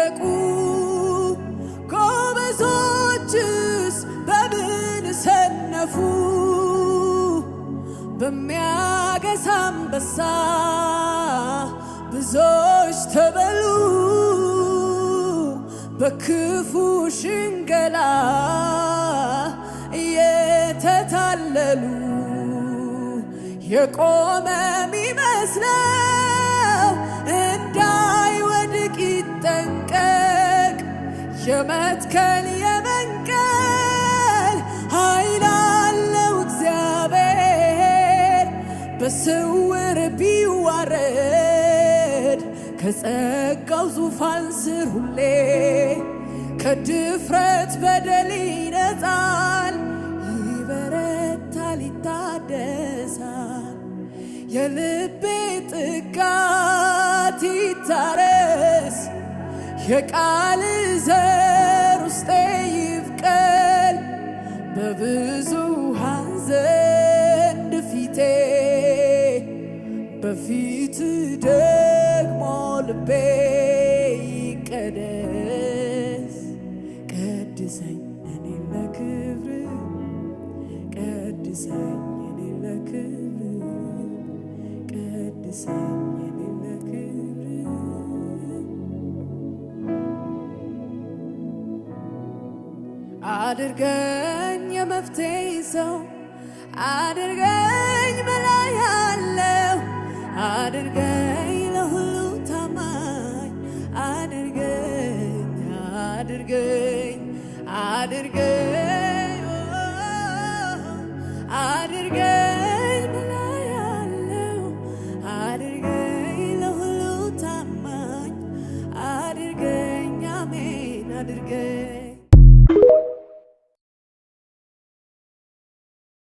ወደቁ ጎበዞችስ በምን ሰነፉ በሚያገሳ አንበሳ ብዙዎች ተበሉ በክፉ ሽንገላ እየተታለሉ የቆመ ሚመስለው እንዳይወድቅ ይጠንቀቅ የመትከል የመንቀል ኃይል አለው እግዚአብሔር በስውር ቢዋረድ ከጸጋው ዙፋን ስር ሁሌ ከድፍረት በደል ይነጻል ይበረታል ይታደሳል የልቤ ጥጋት ይታረስ የቃል ዘር ውስጤ ይብቀል በብዙሃን ዘንድ ፊቴ በፊት ደግሞ ልቤ ይቀደስ ቀድሰኝ እኔን ለክብር ቀድሰኝ እኔን ለክብር ቀድሰኝ እኔን ለክብር አድርገኝ የመፍትሄ ሰው አድርገኝ በላይ ያለው አድርገኝ ለሁሉ ታማኝ አድርገኝ አድርገኝ አድርገኝ አድርገኝ በላይ ያለው አድርገኝ ለሁሉ ታማኝ አድርገኝ አሜን አድርገኝ